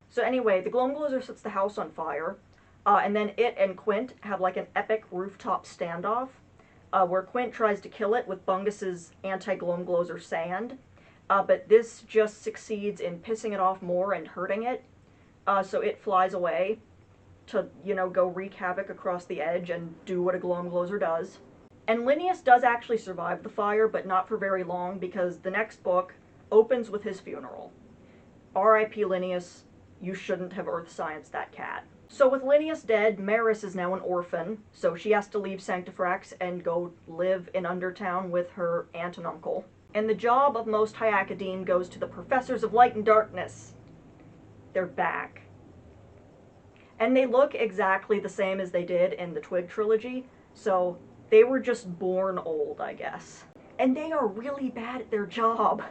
So anyway, the Gloamglozer sets the house on fire, and then it and Quint have, like, an epic rooftop standoff, where Quint tries to kill it with Bungus's anti-Gloamglozer sand, but this just succeeds in pissing it off more and hurting it, so it flies away to, you know, go wreak havoc across the edge and do what a Gloamglozer does. And Linnaeus does actually survive the fire, but not for very long, because the next book opens with his funeral. R.I.P. Linnaeus, you shouldn't have earth scienced that cat. So with Linnaeus dead, Maris is now an orphan, so she has to leave Sanctifrax and go live in Undertown with her aunt and uncle. And the job of Most High Academe goes to the Professors of Light and Darkness. They're back. And they look exactly the same as they did in the Twig trilogy, so they were just born old, I guess. And they are really bad at their job.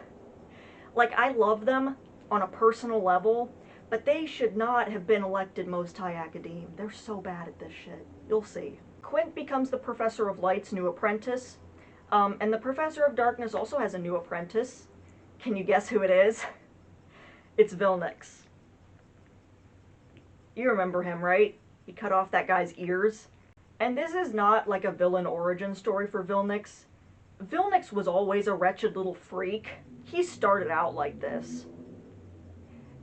Like, I love them on a personal level, but they should not have been elected Most High Academe. They're so bad at this shit. You'll see. Quint becomes the Professor of Light's new apprentice, and the Professor of Darkness also has a new apprentice. Can you guess who it is? It's Vilnix. You remember him, right? He cut off that guy's ears. And this is not like a villain origin story for Vilnix. Vilnix was always a wretched little freak. He started out like this.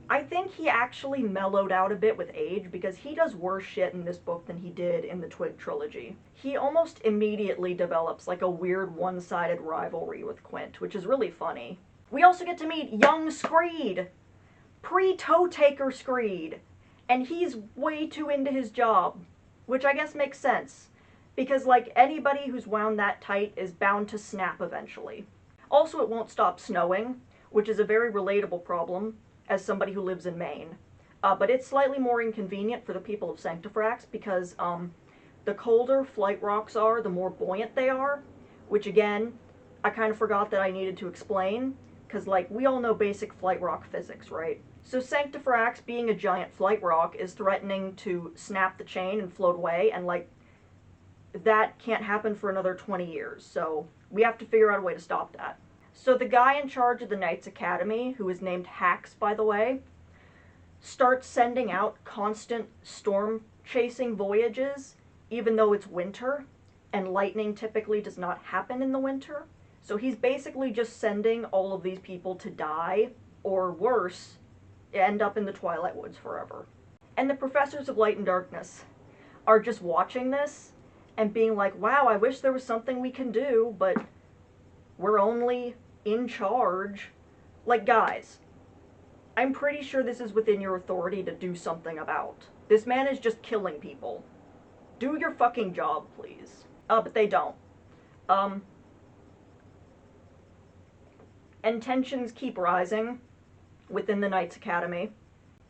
I think he actually mellowed out a bit with age because he does worse shit in this book than he did in the Twig trilogy. He almost immediately develops like a weird one-sided rivalry with Quint, which is really funny. We also get to meet young Screed, pre-toe taker Screed, and he's way too into his job, which I guess makes sense, because like anybody who's wound that tight is bound to snap eventually. Also, it won't stop snowing, which is a very relatable problem as somebody who lives in Maine. But it's slightly more inconvenient for the people of Sanctifrax because the colder flight rocks are, the more buoyant they are, which again, I kind of forgot that I needed to explain, because like we all know basic flight rock physics, right? So Sanctifrax, being a giant flight rock, is threatening to snap the chain and float away, and like that can't happen for another 20 years, so we have to figure out a way to stop that. So the guy in charge of the Knights Academy, who is named Hax, by the way, starts sending out constant storm-chasing voyages, even though it's winter, and lightning typically does not happen in the winter. So he's basically just sending all of these people to die, or worse, end up in the Twilight Woods forever. And the Professors of Light and Darkness are just watching this and being like, wow, I wish there was something we can do, but we're only in charge. Like, guys, I'm pretty sure this is within your authority to do something about. This man is just killing people. Do your fucking job, please. But they don't. And tensions keep rising within the Knights Academy.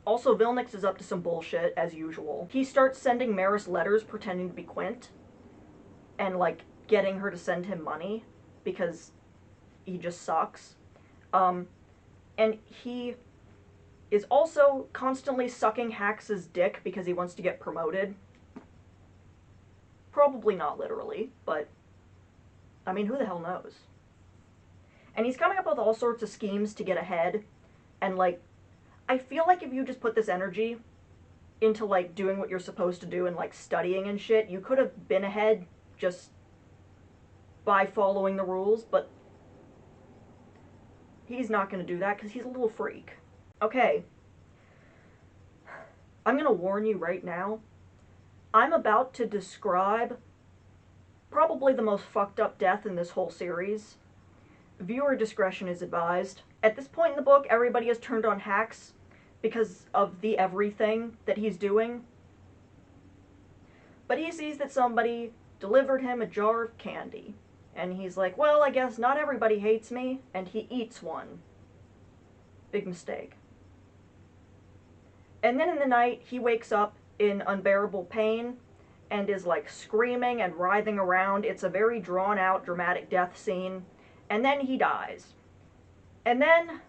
Also, Vilnix is up to some bullshit, as usual. He starts sending Maris letters pretending to be Quint, and, like, getting her to send him money, because he just sucks. And he is also constantly sucking Hax's dick because he wants to get promoted. Probably not literally, but, I mean, who the hell knows? And he's coming up with all sorts of schemes to get ahead, and, like, I feel like if you just put this energy into, like, doing what you're supposed to do and, like, studying and shit, you could have been ahead just by following the rules, but he's not going to do that because he's a little freak. Okay. I'm going to warn you right now. I'm about to describe probably the most fucked up death in this whole series. Viewer discretion is advised. At this point in the book, everybody has turned on Hax because of the everything that he's doing. But he sees that somebody delivered him a jar of candy. And he's like, well, I guess not everybody hates me, and he eats one. Big mistake. And then in the night, he wakes up in unbearable pain, and is like screaming and writhing around. It's a very drawn-out, dramatic death scene. And then he dies. And then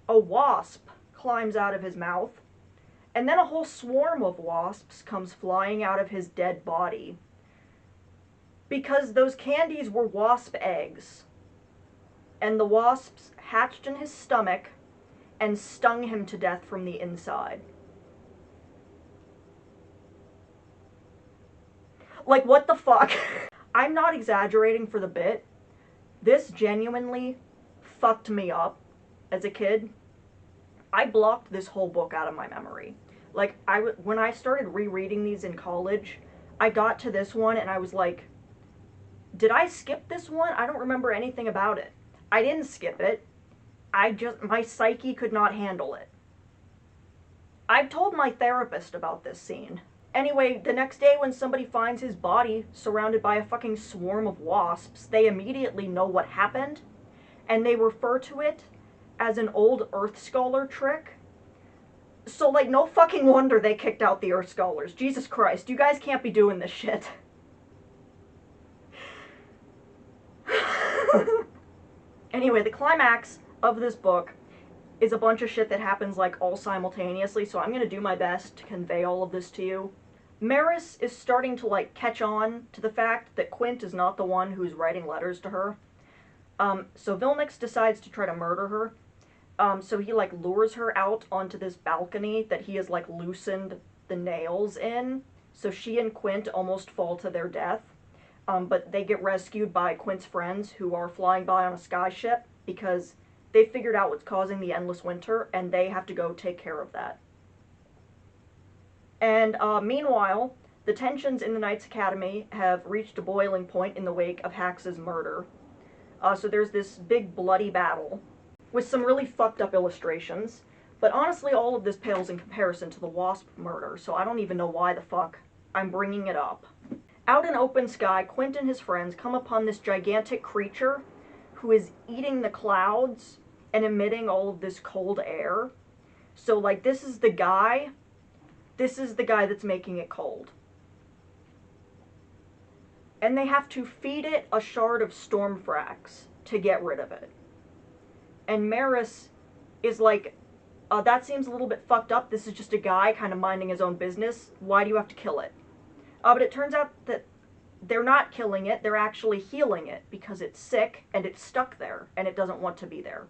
a wasp climbs out of his mouth. And then a whole swarm of wasps comes flying out of his dead body. Because those candies were wasp eggs. And the wasps hatched in his stomach and stung him to death from the inside. Like, what the fuck? I'm not exaggerating for the bit. This genuinely fucked me up as a kid. I blocked this whole book out of my memory. Like, when I started rereading these in college, I got to this one and I was like, did I skip this one? I don't remember anything about it. I didn't skip it. My psyche could not handle it. I've told my therapist about this scene. Anyway, the next day when somebody finds his body surrounded by a fucking swarm of wasps, they immediately know what happened, and they refer to it as an old Earth Scholar trick. So, like, no fucking wonder they kicked out the Earth Scholars. Jesus Christ, you guys can't be doing this shit. Anyway, the climax of this book is a bunch of shit that happens, like, all simultaneously, so I'm gonna do my best to convey all of this to you. Maris is starting to, like, catch on to the fact that Quint is not the one who's writing letters to her. So Vilnix decides to try to murder her. So he, like, lures her out onto this balcony that he has, like, loosened the nails in, so she and Quint almost fall to their death. But they get rescued by Quint's friends who are flying by on a skyship because they figured out what's causing the endless winter and they have to go take care of that. And meanwhile, the tensions in the Knights Academy have reached a boiling point in the wake of Hax's murder. So there's this big bloody battle with some really fucked up illustrations. But honestly, all of this pales in comparison to the Wasp murder, so I don't even know why the fuck I'm bringing it up. Out in open sky, Quint and his friends come upon this gigantic creature who is eating the clouds and emitting all of this cold air. So, like, this is the guy that's making it cold. And they have to feed it a shard of Stormfrax to get rid of it. And Maris is like, that seems a little bit fucked up. This is just a guy kind of minding his own business. Why do you have to kill it? But it turns out that they're not killing it. They're actually healing it because it's sick and it's stuck there and it doesn't want to be there.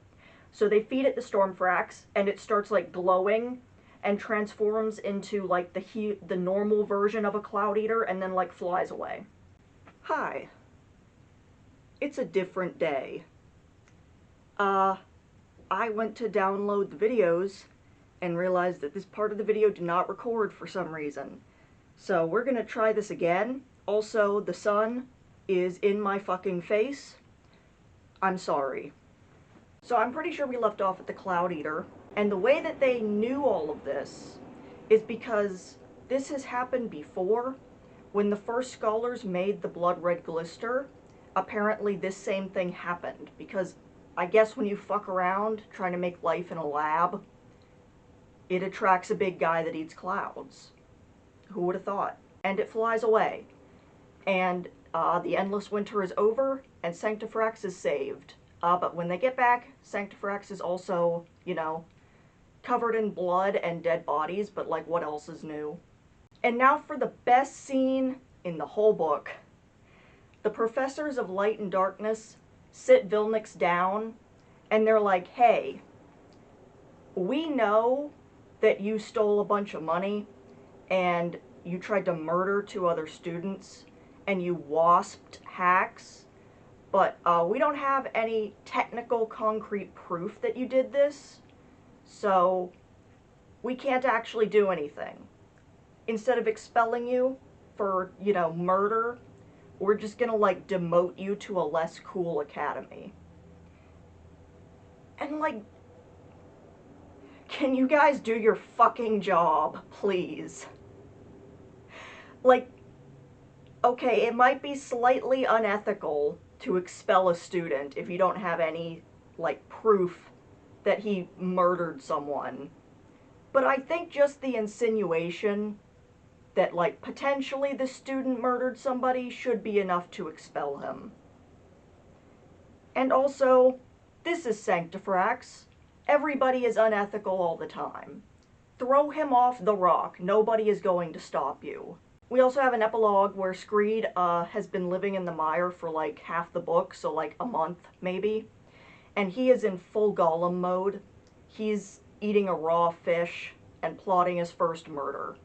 So they feed it the Stormfrax and it starts like glowing and transforms into like the normal version of a Cloud Eater and then like flies away. Hi. It's a different day. I went to download the videos and realized that this part of the video did not record for some reason. So we're gonna try this again. Also, the sun is in my fucking face. I'm sorry. So I'm pretty sure we left off at the Cloud Eater, and the way that they knew all of this is because this has happened before. When the first scholars made the blood red glister, apparently this same thing happened, because I guess when you fuck around trying to make life in a lab, it attracts a big guy that eats clouds. Who would have thought? And it flies away. And the endless winter is over, and Sanctifrax is saved. But when they get back, Sanctifrax is also, you know, covered in blood and dead bodies, but like, what else is new? And now for the best scene in the whole book. The professors of light and darkness sit Vilnix down, and they're like, hey, we know that you stole a bunch of money, and you tried to murder 2 other students, and you wasped Hax, but we don't have any technical concrete proof that you did this, so we can't actually do anything. Instead of expelling you for, you know, murder, we're just gonna, like, demote you to a less cool academy. And, like, can you guys do your fucking job, please? Like, okay, it might be slightly unethical to expel a student if you don't have any, like, proof that he murdered someone. But I think just the insinuation that, like, potentially the student murdered somebody should be enough to expel him. And also, this is Sanctifrax. Everybody is unethical all the time. Throw him off the rock. Nobody is going to stop you. We also have an epilogue where Screed has been living in the mire for like half the book, so like a month maybe. And he is in full Gollum mode. He's eating a raw fish and plotting his first murder.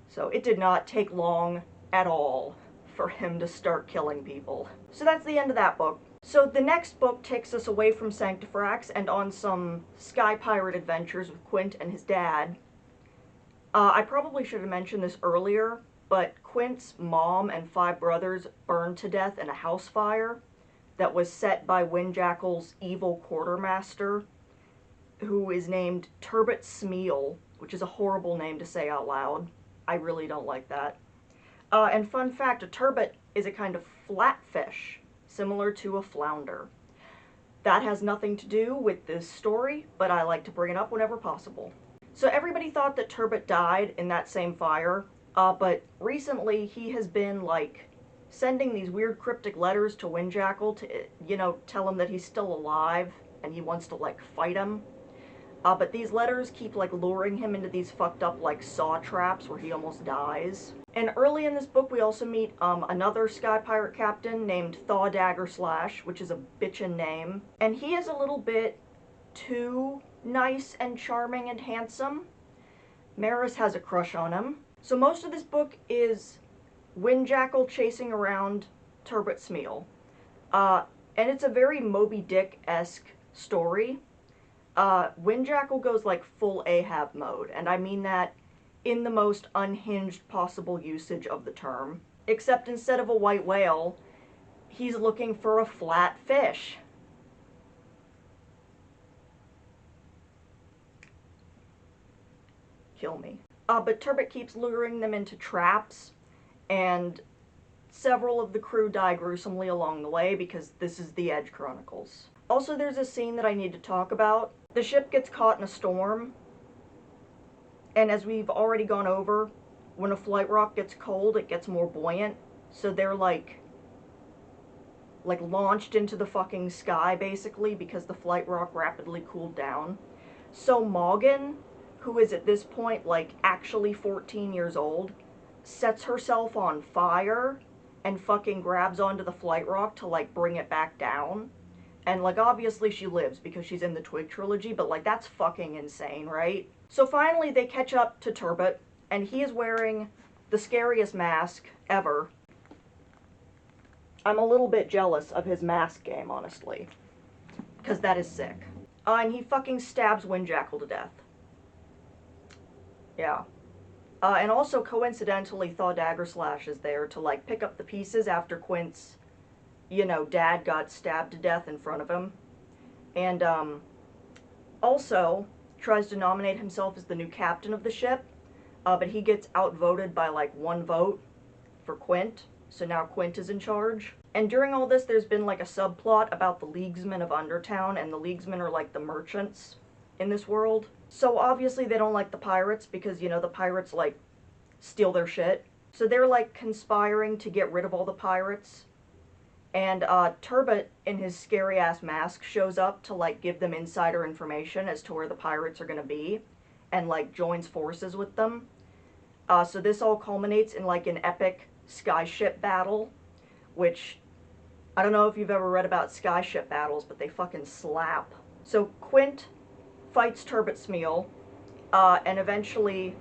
So it did not take long at all for him to start killing people. So that's the end of that book. So the next book takes us away from Sanctifrax and on some sky pirate adventures with Quint and his dad. I probably should have mentioned this earlier, but Quint's mom and 5 brothers burned to death in a house fire that was set by Windjackal's evil quartermaster, who is named Turbot Smeal, which is a horrible name to say out loud. I really don't like that. And fun fact, a turbot is a kind of flatfish, similar to a flounder. That has nothing to do with this story, but I like to bring it up whenever possible. So everybody thought that Turbot died in that same fire, but recently he has been, like, sending these weird cryptic letters to Windjackal to, you know, tell him that he's still alive and he wants to, like, fight him. But these letters keep, like, luring him into these fucked up, like, saw traps where he almost dies. And early in this book we also meet another sky pirate captain named Thaw Dagger Slash, which is a bitchin' name. And he is a little bit too nice and charming and handsome. Maris has a crush on him. So most of this book is Windjackal chasing around Turbot Smeal. And it's a very Moby Dick-esque story. Windjackal goes like full Ahab mode, and I mean that in the most unhinged possible usage of the term. Except instead of a white whale, he's looking for a flat fish. Kill me. But Turbot keeps luring them into traps, and several of the crew die gruesomely along the way because this is the Edge Chronicles. Also, there's a scene that I need to talk about. The ship gets caught in a storm, and as we've already gone over, when a flight rock gets cold, it gets more buoyant, so they're like launched into the fucking sky, basically, because the flight rock rapidly cooled down. So Morgan, who is at this point, like, actually 14 years old, sets herself on fire and fucking grabs onto the flight rock to, like, bring it back down. And, like, obviously she lives because she's in the Twig trilogy, but, like, that's fucking insane, right? So finally they catch up to Turbot, and he is wearing the scariest mask ever. I'm a little bit jealous of his mask game, honestly, because that is sick. And he fucking stabs Windjackal to death. Yeah. And also, coincidentally, Thaw Daggerslash is there to, like, pick up the pieces after Quint's, you know, dad got stabbed to death in front of him. And, also tries to nominate himself as the new captain of the ship, but he gets outvoted by, like, 1 vote for Quint, so now Quint is in charge. And during all this, there's been, like, a subplot about the Leaguesmen of Undertown, and the Leaguesmen are, like, the merchants in this world. So obviously they don't like the pirates because, you know, the pirates, like, steal their shit. So they're, like, conspiring to get rid of all the pirates. And Turbot, in his scary-ass mask, shows up to, like, give them insider information as to where the pirates are gonna be, and, like, joins forces with them. So this all culminates in, like, an epic skyship battle, which, I don't know if you've ever read about skyship battles, but they fucking slap. So Quint fights Turbot Smeal, and eventually,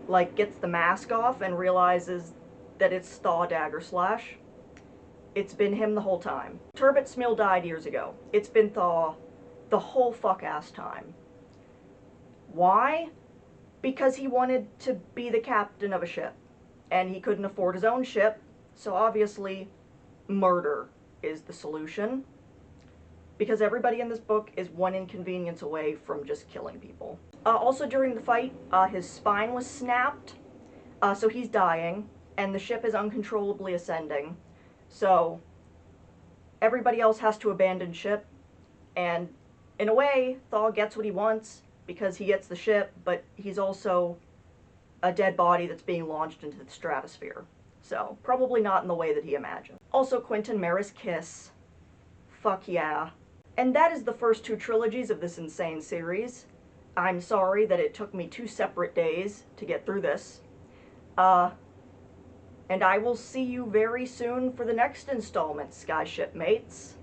like, gets the mask off and realizes that it's Thaw Daggerslash. It's been him the whole time. Turbot Smeal died years ago. It's been Thaw the whole fuck-ass time. Why? Because he wanted to be the captain of a ship, and he couldn't afford his own ship, so obviously murder is the solution. Because everybody in this book is one inconvenience away from just killing people. Also during the fight, his spine was snapped, so he's dying, and the ship is uncontrollably ascending. So everybody else has to abandon ship, and in a way, Thaw gets what he wants because he gets the ship, but he's also a dead body that's being launched into the stratosphere. So probably not in the way that he imagined. Also, Quint and Maris kiss. Fuck yeah. And that is the first 2 trilogies of this insane series. I'm sorry that it took me 2 separate days to get through this. And I will see you very soon for the next installment, Skyship mates.